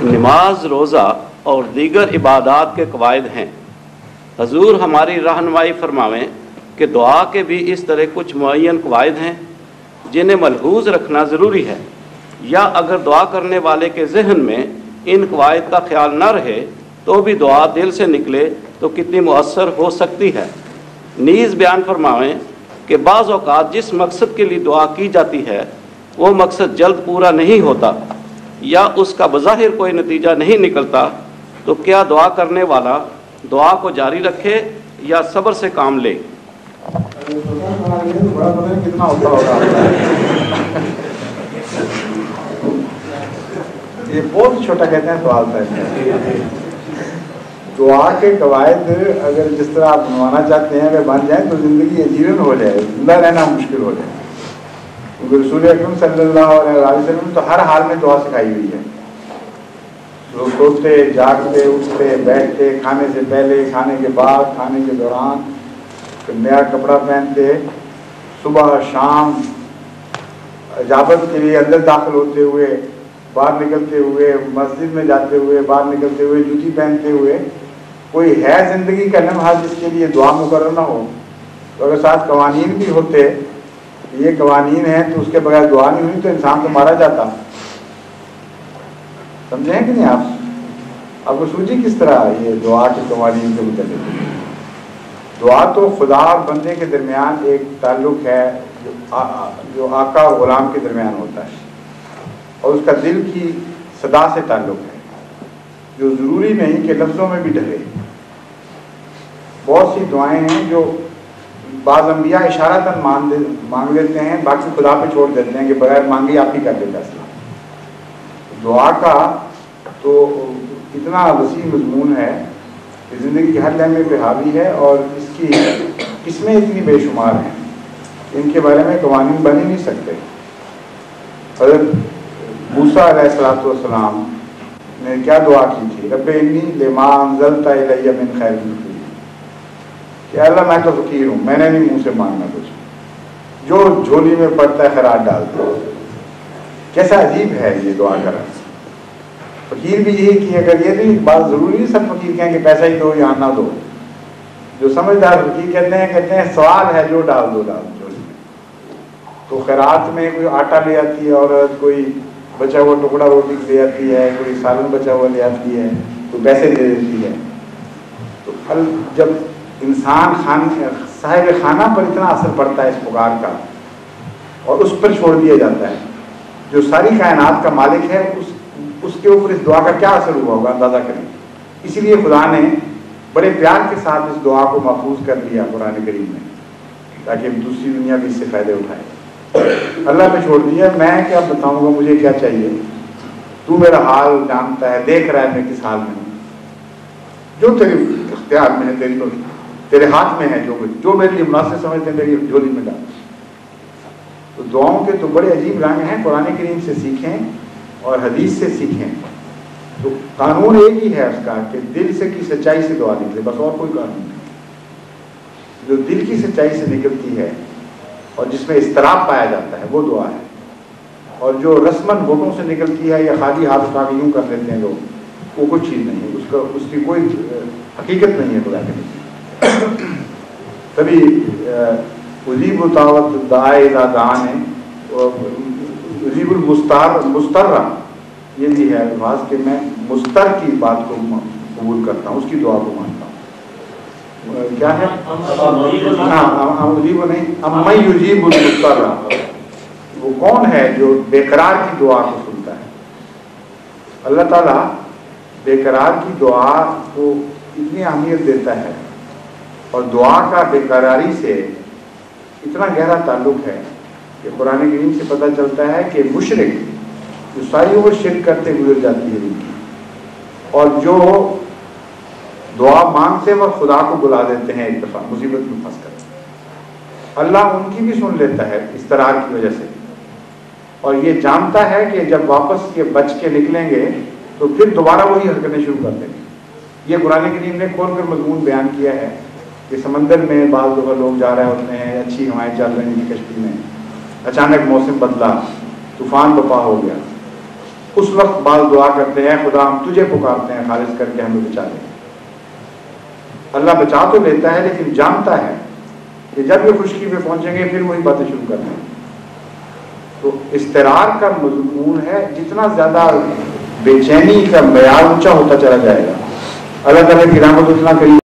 نماز، روزہ اور دیگر عبادات کے قواعد ہیں۔ حضور ہماری رہنمائی فرماویں کہ دعا کے بھی اس طرح کچھ معین قواعد ہیں جنہیں ملحوظ رکھنا ضروری ہے، یا اگر دعا کرنے والے کے ذہن میں ان قواعد کا خیال نہ رہے تو بھی دعا دل سے نکلے تو کتنی مؤثر ہو سکتی ہے۔ نیز بیان فرماویں کہ بعض اوقات جس مقصد کے لیے دعا کی جاتی ہے وہ مقصد جلد پورا نہیں ہوتا یا اس کا بظاہر کوئی نتیجہ نہیں نکلتا، تو کیا دعا کرنے والا دعا کو جاری رکھے یا صبر سے کام لے؟ کتنا ہوتا ہوگا یہ بہت چھوٹا کہتے ہیں سوال تھا۔ دعا کے قواعد اگر جس طرح آپ بنوانا چاہتے ہیں اگر بن جائیں تو زندگی عجیرن ہو جائے، زندہ رہنا مشکل ہو جائے، کیونکہ رسول اکرم صلی اللہ علیہ وسلم تو ہر حال میں دعا سکھائی ہوئی ہے۔ لوگ سوتے، جاگتے، اٹھتے، بیٹھتے، کھانے سے پہلے، کھانے کے بعد، کھانے کے دوران، پھر نیا کپڑا پہنتے، صبح شام، اجابت کے لیے اندر داخل ہوتے ہوئے، باہر نکلتے ہوئے، مسجد میں جاتے ہوئے، باہر نکلتے ہوئے، جوتی پہنتے ہوئے، کوئی ہے زندگی کا لمحہ جس کے لیے دعا مقرر نہ ہو؟ تو اگر ساتھ قوانین بھی ہوتے، یہ قوانین ہیں تو اس کے بغیر دعا نہیں ہوئی تو انسان تو مارا جاتا۔ سمجھے ہیں کہ نہیں آپ کو سوچی کس طرح یہ دعا کے قوانین کے متعلق؟ دعا تو خدا اور بندے کے درمیان ایک تعلق ہے جو آقا اور غلام کے درمیان ہوتا ہے، اور اس کا دل کی صدا سے تعلق ہے جو ضروری نہیں کہ لفظوں میں بھی ڈھلے۔ بہت سی دعائیں ہیں جو بعض انبیاء اشارتاً مانگ لیتے ہیں، باقی خدا پہ چھوڑ دیتے ہیں کہ بغیر مانگے آپ ہی کر دے فیصلہ۔ دعا کا تو اتنا وسیع مضمون ہے کہ زندگی کے ہر لمحے پہ حاوی ہے، اور اس کی قسمیں اتنی بے شمار ہیں، ان کے بارے میں قوانین بن ہی نہیں سکتے۔ حضرت موسیٰ علیہ السلام نے کیا دعا کی تھی؟ رب انی لما انزلت الی من خیر فقیر، کہ اللہ میں تو فقیر ہوں، میں نے نہیں منہ سے مانگنا کچھ، جو جھولی میں پڑتا ہے خیرات ڈال دو۔ کیسا عجیب ہے یہ دعا کرنا۔ فقیر بھی یہی کہ اگر یہ نہیں بات ضروری نہیں سب فقیر کہیں کہ پیسہ ہی دو یا نہ دو، جو سمجھدار فقیر کہتے ہیں سوال ہے جو ڈال دو جھولی میں۔ تو خیرات میں کوئی آٹا لے آتی ہے عورت، کوئی بچا ہوا ٹکڑا روٹی لے آتی ہے، کوئی سالن بچا ہوا لے آتی ہے، کوئی پیسے دے دیتی ہے۔ تو جب انسان صاحب خانہ پر اتنا اثر پڑتا ہے اس پکار کا اور اس پر چھوڑ دیا جاتا ہے، جو ساری کائنات کا مالک ہے، اس کے اوپر اس دعا کا کیا اثر ہوا ہوگا اندازہ کریں۔ اسی لیے خدا نے بڑے پیار کے ساتھ اس دعا کو محفوظ کر دیا قرآن کریم میں، تاکہ دوسری دنیا بھی اس سے فائدے اٹھائے۔ اللہ پہ چھوڑ دیا، میں کیا بتاؤں گا مجھے کیا چاہیے، تو میرا حال جانتا ہے، دیکھ رہا ہے میں کس حال میں ہوں، جو تیرے اختیار میں ہے، تیرے ہاتھ میں ہے، جو میرے لیے مناسب سمجھتے ہیں میری جھولی میں ڈال۔ تو دعاؤں کے تو بڑے عجیب رنگ ہیں، قرآن کریم سے سیکھیں اور حدیث سے سیکھیں۔ تو قانون ایک ہی ہے اس کا کہ دل سے کی سچائی سے دعا نکلے، بس اور کوئی قانون نہیں۔ جو دل کی سچائی سے نکلتی ہے اور جس میں اضطراب پایا جاتا ہے وہ دعا ہے، اور جو رسماً ہوٹوں سے نکلتی ہے یا خالی ہاتھ اٹھا کے یوں کر لیتے ہیں لوگ، وہ کچھ چیز نہیں ہے، اس کی کوئی حقیقت نہیں ہے خدا کے نزدیک۔ تبھی اجیب دعوت الداعی اذا دعان ہے، اجیب المستر، یہ بھی ہے الفاظ کہ میں مستر کی بات کو قبول کرتا ہوں، اس کی دعا کو مانتا ہوں۔ کیا ہے؟ ہاں اجیب نہیں، اما یجیب المستر، وہ کون ہے جو بے قرار کی دعا کو سنتا ہے؟ اللہ تعالیٰ بے قرار کی دعا کو اتنی اہمیت دیتا ہے، اور دعا کا بے قراری سے اتنا گہرا تعلق ہے کہ قرآن کریم سے پتہ چلتا ہے کہ مشرک جو ساری عمر شرک کرتے گزر جاتی ہے ان کی، اور جو دعا مانگتے وقت خدا کو بلا دیتے ہیں ایک دفعہ مصیبت میں پھنس کر، اللہ ان کی بھی سن لیتا ہے اضطرار کی وجہ سے، اور یہ جانتا ہے کہ جب واپس یہ بچ کے نکلیں گے تو پھر دوبارہ وہی حرکتیں شروع کر دیں گے۔ یہ قرآن کریم نے کھول کر مضمون بیان کیا ہے کہ سمندر میں بعض دفعہ لوگ جا رہے ہوتے ہیں، اچھی ہوائیں چل رہی ہیں کشتی میں، اچانک موسم بدلا، طوفان بپا ہو گیا، اس وقت بعض دعا کرتے ہیں خدا ہم تجھے پکارتے ہیں خالص کر کے ہمیں بچا لے. اللہ بچا تو لیتا ہے لیکن جانتا ہے کہ جب یہ خشکی پہ پہنچیں گے پھر وہی باتیں شروع کرنا ہے. تو اضطرار کا مضمون ہے، جتنا زیادہ بے چینی کا معیار اونچا ہوتا چلا جائے گا اللہ تعالیٰ کی رحمت اتنا قریب